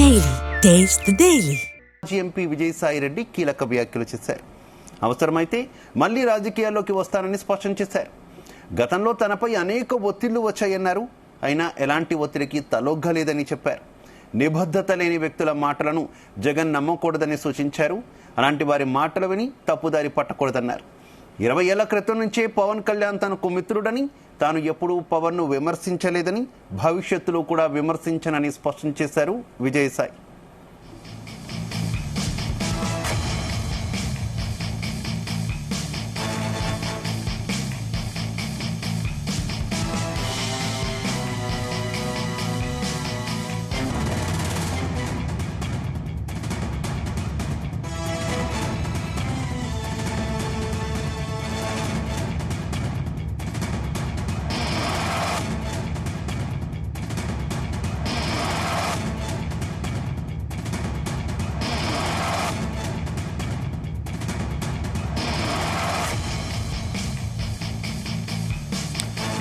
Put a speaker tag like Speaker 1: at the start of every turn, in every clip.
Speaker 1: Daily taste the daily.
Speaker 2: మాజీ MP Vijayasai Reddy కీలక వ్యాఖ్యలు చేశారు. అవసరమైతే మళ్లీ రాజకీయాల్లోకి వస్తానని స్పష్టం చేశారు. గతంలో తనపై అనేక ఒత్తిళ్లు వచ్చాయన్నారు. అయినా ఎలాంటి ఒత్తిడికి తలొగ్గలేదని చెప్పారు. నిబద్ధత లేని వ్యక్తుల మాటలను జగన్ నమ్మకూడదని సూచించారు. అలాంటి వారి మాటలు విని తప్పుదారి పట్టకూడదన్నారు. 20 ఏళ్ల క్రితం నుంచే పవన్ కళ్యాణ్ తనకు మిత్రుడని, తాను ఎప్పుడూ పవన్ను విమర్శించలేదని, భవిష్యత్తులో కూడా విమర్శించనని స్పష్టం చేశారు విజయసాయి.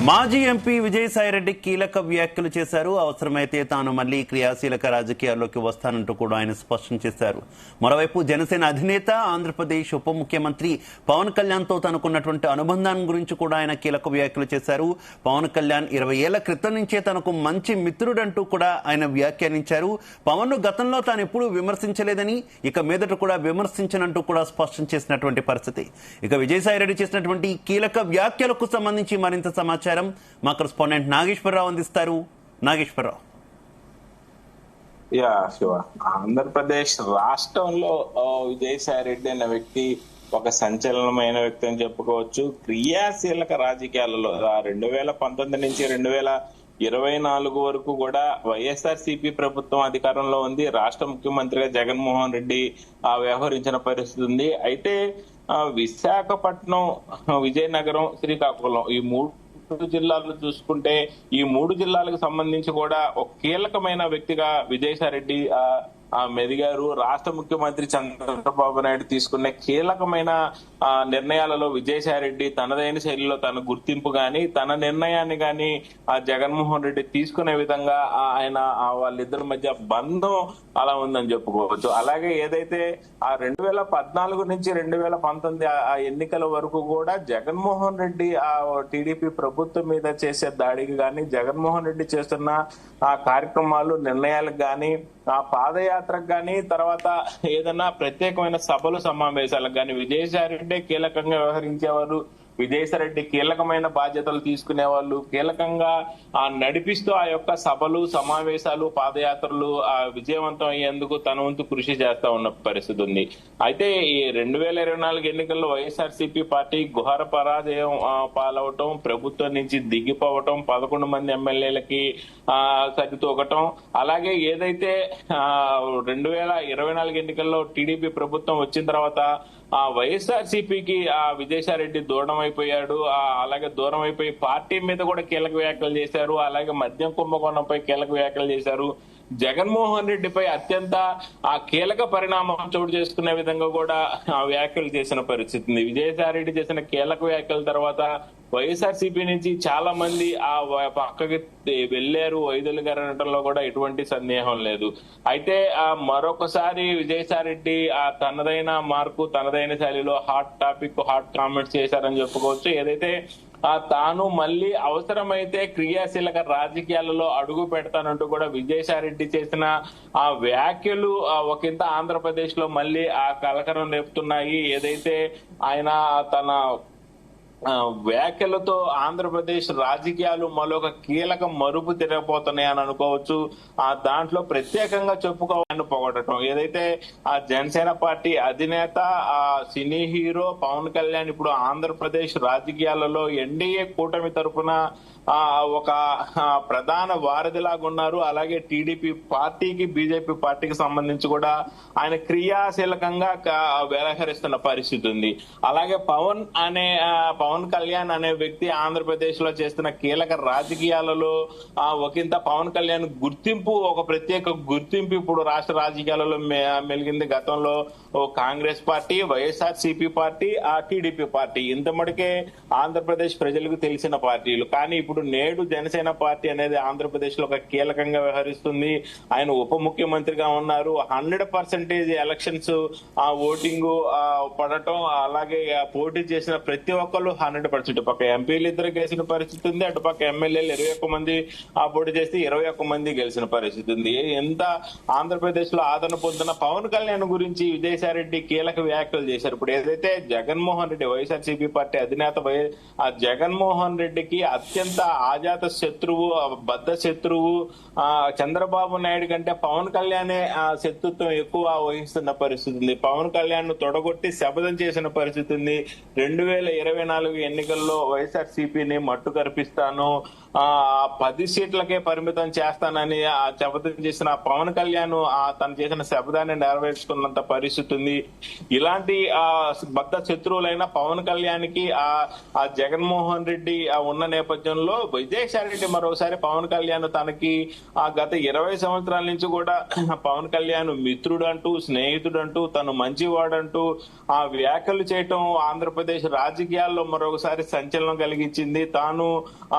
Speaker 2: మాజీ ఎంపీ విజయసాయిరెడ్డి కీలక వ్యాఖ్యలు చేశారు. అవసరమైతే తాను మళ్లీ క్రియాశీలక రాజకీయాల్లోకి వస్తానంటూ కూడా ఆయన స్పష్టం చేశారు. మరోవైపు జనసేన అధినేత, ఆంధ్రప్రదేశ్ ఉప ముఖ్యమంత్రి పవన్ కళ్యాణ్ తో తనకున్నటువంటి అనుబంధాన్ని గురించి కూడా ఆయన కీలక వ్యాఖ్యలు చేశారు. పవన్ కళ్యాణ్ 20 ఏళ్ల క్రితం నుంచే తనకు మంచి మిత్రుడంటూ కూడా ఆయన వ్యాఖ్యానించారు. పవన్ ను గతంలో తాను ఎప్పుడూ విమర్శించలేదని, ఇక మీదట కూడా విమర్శించనంటూ కూడా స్పష్టం చేసినటువంటి పరిస్థితి. ఇక విజయసాయిరెడ్డి చేసినటువంటి కీలక వ్యాఖ్యలకు సంబంధించి మరింత సమాచారం మా కరెస్పాండెంట్ నాగేశ్వరరావు అందిస్తారు. నాగేశ్వరరావు.
Speaker 3: శివ, ఆంధ్రప్రదేశ్ రాష్ట్రంలో విజయసాయిరెడ్డి అనే వ్యక్తి ఒక సంచలనమైన వ్యక్తి అని చెప్పుకోవచ్చు. క్రియాశీలక రాజకీయాలలో 2019 నుంచి 2024 వరకు కూడా వైఎస్ఆర్సీపీ ప్రభుత్వం అధికారంలో ఉంది. రాష్ట్ర ముఖ్యమంత్రిగా జగన్మోహన్ రెడ్డి వ్యవహరించిన పరిస్థితి ఉంది. అయితే విశాఖపట్నం, విజయనగరం, శ్రీకాకుళం ఈ 3 జిల్లాలు చూసుకుంటే ఈ 3 జిల్లాలకు సంబంధించి కూడా ఒక కీలకమైన వ్యక్తిగా విజయసాయిరెడ్డి మెదిగారు. రాష్ట్ర ముఖ్యమంత్రి చంద్రబాబు నాయుడు తీసుకునే కీలకమైన నిర్ణయాలలో విజయసాయిరెడ్డి తనదైన శైలిలో తన గుర్తింపు గాని, తన నిర్ణయాన్ని గాని జగన్మోహన్ రెడ్డి తీసుకునే విధంగా ఆయన వాళ్ళిద్దరి మధ్య బంధం అలా ఉందని చెప్పుకోవచ్చు. అలాగే ఏదైతే 2014 నుంచి 2019 ఎన్నికల వరకు కూడా జగన్మోహన్ రెడ్డి టీడీపీ ప్రభుత్వం మీద చేసే దాడికి గాని, జగన్మోహన్ రెడ్డి చేస్తున్న కార్యక్రమాలు, నిర్ణయాలకు గాని, పాదయాత్రకు గాని, తర్వాత ఏదైనా ప్రత్యేకమైన సభలు, సమావేశాలకు గాని విజయసాయిరెడ్డి కీలకంగా వ్యవహరించేవారు. విజయసాయిరెడ్డి కీలకమైన బాధ్యతలు తీసుకునేవాళ్ళు. కీలకంగా నడిపిస్తూ ఆ యొక్క సభలు, సమావేశాలు, పాదయాత్రలు విజయవంతం అయ్యేందుకు తన వంతు కృషి చేస్తా ఉన్న పరిస్థితి ఉంది. అయితే ఈ 2024 ఎన్నికల్లో వైఎస్ఆర్సీపీ పార్టీ ఘోర పరాజయం పాలవటం, ప్రభుత్వం నుంచి దిగిపోవటం, 11 మంది ఎమ్మెల్యేలకి సరితూగటం, అలాగే ఏదైతే 2024 ఎన్నికల్లో టీడీపీ ప్రభుత్వం వచ్చిన తర్వాత వైఎస్ఆర్సీపీకి విజయసాయిరెడ్డి దూరం అయిపోయాడు. అలాగే దూరం అయిపోయి పార్టీ మీద కూడా కీలక వ్యాఖ్యలు చేశారు. అలాగే మద్యం కుంభకోణంపై కీలక వ్యాఖ్యలు చేశారు. జగన్మోహన్ రెడ్డిపై అత్యంత కీలక పరిణామం చోటు చేసుకునే విధంగా కూడా వ్యాఖ్యలు చేసిన పరిస్థితి ఉంది. విజయసాయిరెడ్డి చేసిన కీలక వ్యాఖ్యల తర్వాత వైఎస్ఆర్సీపీ నుంచి చాలా మంది పక్కకి వెళ్లారు, వైదొలి గారు అనడంలో కూడా ఎటువంటి సందేహం లేదు. అయితే మరొకసారి విజయసాయిరెడ్డి తనదైన మార్కు, తనదైన శైలిలో హాట్ టాపిక్, హాట్ కామెంట్స్ చేశారని చెప్పుకోవచ్చు. ఏదైతే తాను మళ్ళీ అవసరమైతే క్రియాశీలక రాజకీయాలలో అడుగు పెడతానంటూ కూడా విజయసాయిరెడ్డి చేసిన వ్యాఖ్యలు ఒకంత ఆంధ్రప్రదేశ్ లో మళ్ళీ కలకరం రేపుతున్నాయి. ఏదైతే ఆయన తన వ్యాఖ్యలతో ఆంధ్రప్రదేశ్ రాజకీయాలు మరొక కీలక మరుపు తిరగబోతున్నాయని అనుకోవచ్చు. దాంట్లో ప్రత్యేకంగా చెప్పుకోవాలని పొగడటం, ఏదైతే జనసేన పార్టీ అధినేత, సినీ హీరో పవన్ కళ్యాణ్ ఇప్పుడు ఆంధ్రప్రదేశ్ రాజకీయాలలో ఎన్డీఏ కూటమి తరఫున ఒక ప్రధాన వారధిలాగా ఉన్నారు. అలాగే టీడీపీ పార్టీకి, బీజేపీ పార్టీకి సంబంధించి కూడా ఆయన క్రియాశీలకంగా వ్యవహరిస్తున్న పరిస్థితి ఉంది. అలాగే పవన్ కళ్యాణ్ అనే వ్యక్తి ఆంధ్రప్రదేశ్ లో చేస్తున్న కీలక రాజకీయాలలో ఒకంత పవన్ కళ్యాణ్ గుర్తింపు, ఒక ప్రత్యేక గుర్తింపు ఇప్పుడు రాష్ట్ర రాజకీయాలలో మెలిగింది. గతంలో Congress party, YSRCP party, TDP party ఇంత మటుకే ఆంధ్రప్రదేశ్ ప్రజలకు తెలిసిన పార్టీలు. కానీ ఇప్పుడు నేడు జనసేన పార్టీ అనేది ఆంధ్రప్రదేశ్ లో ఒక కీలకంగా వ్యవహరిస్తుంది. ఆయన ఉప ముఖ్యమంత్రిగా ఉన్నారు. 100% ఎలక్షన్స్ ఆ ఓటింగ్ పడటం, అలాగే పోటీ చేసిన ప్రతి ఒక్కరు 100%. పక్క ఎంపీలు ఇద్దరు గెలిచిన పరిస్థితి ఉంది, అటుపక్క ఎమ్మెల్యేలు 21 మంది పోటీ చేస్తే 21 మంది గెలిచిన పరిస్థితి ఉంది. ఎంత ఆంధ్రప్రదేశ్ లో ఆదరణ పొందిన పవన్ కళ్యాణ్ గురించి విజయసాయిరెడ్డి కీలక వ్యాఖ్యలు చేశారు. ఇప్పుడు ఏదైతే జగన్మోహన్ రెడ్డి వైఎస్ఆర్సీపీ పార్టీ అధినేత ఆ జగన్మోహన్ రెడ్డికి అత్యంత ఆజాత శత్రువు, బద్ధ శత్రువు చంద్రబాబు నాయుడు కంటే పవన్ కళ్యాణే శత్రుత్వం ఎక్కువ వహిస్తున్న పరిస్థితి ఉంది. పవన్ కళ్యాణ్ ను తొడగొట్టి శపథం చేసిన పరిస్థితి ఉంది. 2024 ఎన్నికల్లో వైఎస్ఆర్సీపీని మట్టు కనిపిస్తాను, 10 సీట్లకే పరిమితం చేస్తానని శపథం చేసిన పవన్ కళ్యాణ్ తను చేసిన శపథాన్ని నెరవేర్చుకున్నంత పరిస్థితి ఉంది. ఇలాంటి బద్ధ శత్రువులైన పవన్ కళ్యాణ్ కి ఆ జగన్మోహన్ రెడ్డి ఉన్న నేపథ్యంలో విజయసాయిరెడ్డి మరోసారి పవన్ కళ్యాణ్ తనకి గత 20 సంవత్సరాల నుంచి కూడా పవన్ కళ్యాణ్ మిత్రుడు అంటూ, స్నేహితుడు అంటూ, తను మంచివాడంటూ ఆ వ్యాఖ్యలు చేయటం ఆంధ్రప్రదేశ్ రాజకీయాల్లో మరొకసారి సంచలనం కలిగించింది. తాను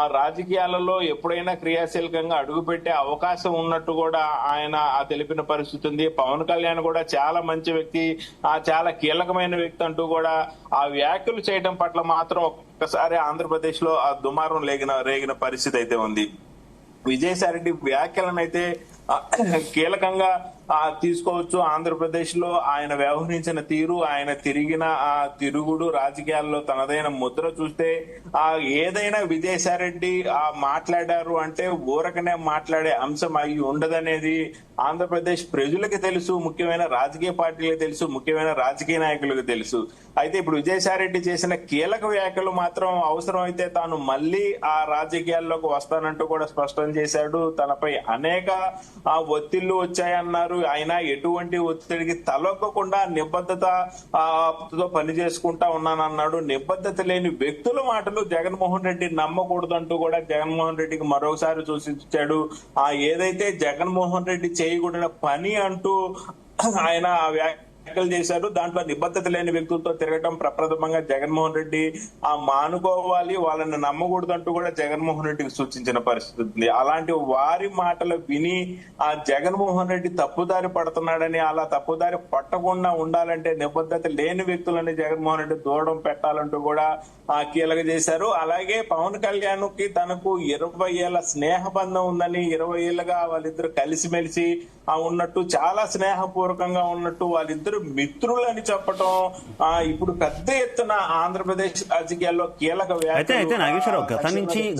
Speaker 3: ఆ రాజకీయాలలో ఎప్పుడైనా క్రియాశీలకంగా అడుగుపెట్టే అవకాశం ఉన్నట్టు కూడా ఆయన తెలిపిన పరిస్థితి ఉంది. పవన్ కళ్యాణ్ కూడా చాలా మంచి వ్యక్తి, చాలా కీలకమైన వ్యక్తి అంటూ కూడా ఆ వ్యాఖ్యలు చేయడం పట్ల మాత్రం ఒక్కసారి ఆంధ్రప్రదేశ్ లో ఆ దుమారం రేగిన పరిస్థితి అయితే ఉంది. విజయసాయిరెడ్డి వ్యాఖ్యలను అయితే కీలకంగా తీసుకోవచ్చు. ఆంధ్రప్రదేశ్ లో ఆయన వ్యవహరించిన తీరు, ఆయన తిరిగిన తిరుగుడు, రాజకీయాల్లో తనదైన ముద్ర చూస్తే ఏదైనా విజయసాయిరెడ్డి మాట్లాడారు అంటే ఊరకనే మాట్లాడే అంశం అయి ఉండదనేది ఆంధ్రప్రదేశ్ ప్రజలకు తెలుసు, ముఖ్యమైన రాజకీయ పార్టీలకు తెలుసు, ముఖ్యమైన రాజకీయ నాయకులకు తెలుసు. అయితే ఇప్పుడు విజయసాయిరెడ్డి చేసిన కీలక వ్యాఖ్యలు మాత్రం అవసరమైతే తాను మళ్లీ ఆ రాజకీయాల్లోకి వస్తానంటూ కూడా స్పష్టం చేశాడు. తనపై అనేక ఒత్తిళ్లు వచ్చాయన్నారు. ఆయన ఎటువంటి ఒత్తిడికి తలొక్కకుండా నిబద్ధతతో పని చేసుకుంటా ఉన్నానన్నాడు. నిబద్ధత లేని వ్యక్తుల మాటలు జగన్మోహన్ రెడ్డి నమ్మకూడదంటూ కూడా జగన్మోహన్ రెడ్డికి మరొకసారి సూచించాడు. ఏదైతే జగన్మోహన్ రెడ్డి చేయకూడని పని అంటూ ఆయన వ్యాఖ్యలు చేశారు. దాంట్లో నిబద్ధత లేని వ్యక్తులతో తిరగటం ప్రప్రథమంగా జగన్మోహన్ రెడ్డి మానుకోవాలి, వాళ్ళని నమ్మకూడదంటూ కూడా జగన్మోహన్ రెడ్డికి సూచించిన పరిస్థితి ఉంది. అలాంటి వారి మాటలు విని జగన్మోహన్ రెడ్డి తప్పుదారి పడుతున్నాడని, అలా తప్పుదారి పట్టకుండా ఉండాలంటే నిబద్ధత లేని వ్యక్తులని జగన్మోహన్ రెడ్డి దూరం పెట్టాలంటూ కూడా కీలక చేశారు. అలాగే పవన్ కళ్యాణ్ కి తనకు 20 ఏళ్ల స్నేహబంధం ఉందని, 20 ఏళ్లుగా వాళ్ళిద్దరు కలిసిమెలిసి ఉన్నట్టు, చాలా స్నేహపూర్వకంగా ఉన్నట్టు, వాళ్ళిద్దరు మిత్రులని చెప్పడం ఇప్పుడు పెద్ద ఎత్తున ఆంధ్రప్రదేశ్ రాజకీయాల్లో కీలక
Speaker 2: అయితే నాగేశ్వరరావు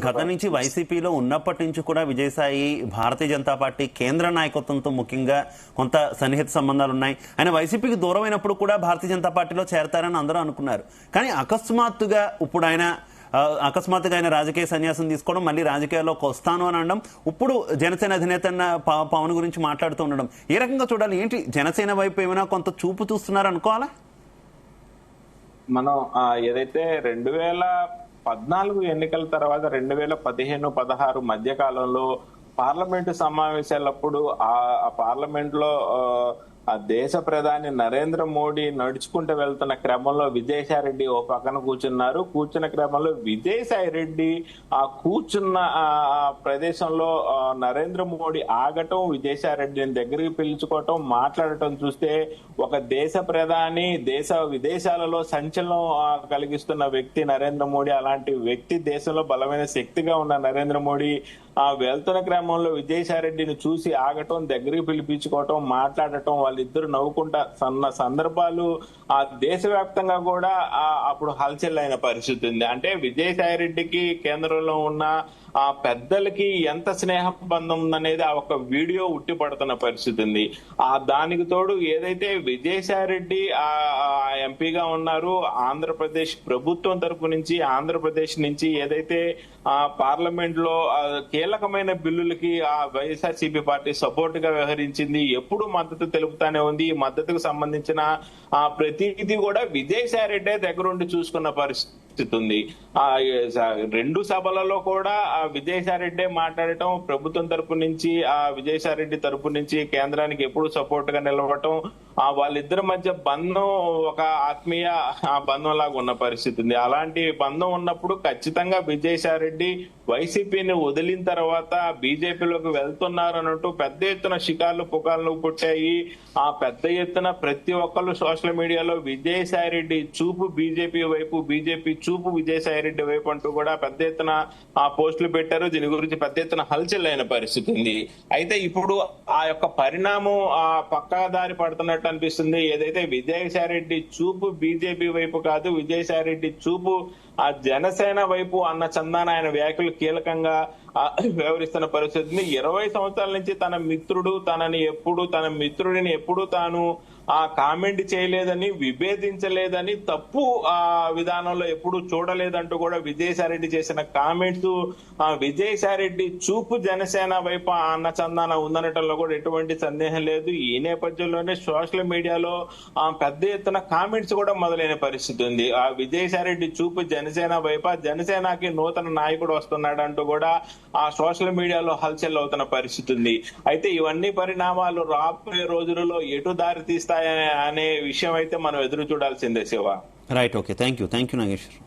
Speaker 2: గత నుంచి వైసీపీలో ఉన్నప్పటి నుంచి కూడా విజయసాయి భారతీయ జనతా పార్టీ కేంద్ర నాయకత్వంతో ముఖ్యంగా కొంత సన్నిహిత సంబంధాలు ఉన్నాయి. ఆయన వైసీపీకి దూరం అయినప్పుడు కూడా భారతీయ జనతా పార్టీలో చేరతారని అందరూ అనుకున్నారు. కానీ అకస్మాత్తుగా ఆయన రాజకీయ సన్యాసం తీసుకోవడం, మళ్ళీ రాజకీయాల్లోకి వస్తాను అని అనడం, ఇప్పుడు జనసేన అధినేత పవన్ గురించి మాట్లాడుతూ ఉండడం, ఏ రకంగా చూడాలి? ఏంటి జనసేన వైపు ఏమైనా కొంత చూపు చూస్తున్నారు అనుకోవాలా?
Speaker 3: మనం ఏదైతే 2014 ఎన్నికల తర్వాత 2015-16 మధ్య కాలంలో పార్లమెంటు సమావేశాలప్పుడు ఆ పార్లమెంట్ లో దేశ ప్రధాని నరేంద్ర మోడీ నడుచుకుంటూ వెళ్తున్న క్రమంలో విజయసాయిరెడ్డి ఓ పక్కన కూర్చున్న క్రమంలో విజయసాయిరెడ్డి కూర్చున్న ప్రదేశంలో నరేంద్ర మోడీ ఆగటం, విజయసాయిరెడ్డిని దగ్గరికి పిలుచుకోవటం, మాట్లాడటం చూస్తే ఒక దేశ ప్రధాని, విదేశాలలో సంచలనం కలిగిస్తున్న వ్యక్తి నరేంద్ర మోడీ. అలాంటి వ్యక్తి, దేశంలో బలమైన శక్తిగా ఉన్న నరేంద్ర మోడీ వెళ్తున్న క్రమంలో విజయసాయిరెడ్డిని చూసి ఆగటం, దగ్గరికి పిలిపించుకోవటం, మాట్లాడటం, వాళ్ళిద్దరు నవ్వుకుంటా సందర్భాలు దేశవ్యాప్తంగా కూడా అప్పుడు హల్చల్ అయిన పరిస్థితి ఉంది. అంటే విజయసాయిరెడ్డికి కేంద్రంలో ఉన్న పెద్దలకి ఎంత స్నేహ బంధం ఉందనేది ఆ ఒక వీడియో ఉట్టిపడుతున్న పరిస్థితి ఉంది. దానికి తోడు ఏదైతే విజయసాయిరెడ్డి ఎంపీగా ఉన్నారు, ఆంధ్రప్రదేశ్ ప్రభుత్వం తరపు నుంచి, ఆంధ్రప్రదేశ్ నుంచి ఏదైతే పార్లమెంట్ లో కీలకమైన బిల్లులకి వైఎస్ఆర్సీపీ పార్టీ సపోర్ట్ గా వ్యవహరించింది, ఎప్పుడు మద్దతు తెలుపుతానే ఉంది. ఈ మద్దతుకు సంబంధించిన ప్రతిదీ కూడా విజయసాయిరెడ్డి దగ్గరుండి చూసుకున్న పరిస్థితి పరిస్థితి ఉంది. ఆ రెండు సభలలో కూడా ఆ విజయసాయిరెడ్డి మాట్లాడటం, ప్రభుత్వం తరపు నుంచి ఆ విజయసాయిరెడ్డి తరపు నుంచి కేంద్రానికి ఎప్పుడు సపోర్ట్ గా నిలవటం, ఆ వాళ్ళిద్దరి మధ్య బంధం ఒక ఆత్మీయ బంధం లాగా ఉన్న పరిస్థితి ఉంది. అలాంటి బంధం ఉన్నప్పుడు ఖచ్చితంగా విజయసాయిరెడ్డి వైసీపీని వదిలిన తర్వాత బీజేపీలోకి వెళ్తున్నారు అన్నట్టు పెద్ద ఎత్తున షికార్లు పుకార్లు పుట్టాయి. ఆ పెద్ద ఎత్తున ప్రతి ఒక్కళ్ళు సోషల్ మీడియాలో విజయసాయిరెడ్డి చూపు బీజేపీ వైపు, బీజేపీ చూపు విజయసాయిరెడ్డి వైపు అంటూ కూడా పెద్ద ఎత్తున ఆ పోస్టులు పెట్టారు. దీని గురించి పెద్ద ఎత్తున హల్చల్ అయిన పరిస్థితి ఉంది. అయితే ఇప్పుడు ఆ యొక్క పరిణామం ఆ పక్కాదారి పడుతున్నట్టు అనిపిస్తుంది. ఏదైతే విజయసాయిరెడ్డి చూపు బీజేపీ వైపు కాదు, విజయసాయిరెడ్డి చూపు ఆ జనసేన వైపు అన్న చందాన ఆయన వ్యాఖ్యలు కీలకంగా వ్యవహరిస్తున్న పరిస్థితిని. 20 సంవత్సరాల నుంచి తన మిత్రుడు తన మిత్రుడిని ఎప్పుడు తాను ఆ కామెంట్ చేయలేదని, విభేదించలేదని, తప్పు ఆ విధానంలో ఎప్పుడు చూడలేదంటూ కూడా విజయసాయిరెడ్డి చేసిన కామెంట్స్ విజయసాయిరెడ్డి చూపు జనసేన వైపు అన్న చందాన ఉందనటంలో కూడా ఎటువంటి సందేహం లేదు. ఈ నేపథ్యంలోనే సోషల్ మీడియాలో పెద్ద ఎత్తున కామెంట్స్ కూడా మొదలైన పరిస్థితి ఉంది. ఆ విజయసాయిరెడ్డి చూపు జనసేన వైపు, జనసేనకి నూతన నాయకుడు వస్తున్నాడంటూ కూడా ఆ సోషల్ మీడియాలో హల్చల్ అవుతున్న పరిస్థితి ఉంది. అయితే ఇవన్నీ పరిణామాలు రాబోయే రోజులలో ఎటు దారి తీస్తాయనే విషయం అయితే మనం ఎదురు చూడాల్సిందే Shiva.
Speaker 2: Right, okay, thank you Nageshwar.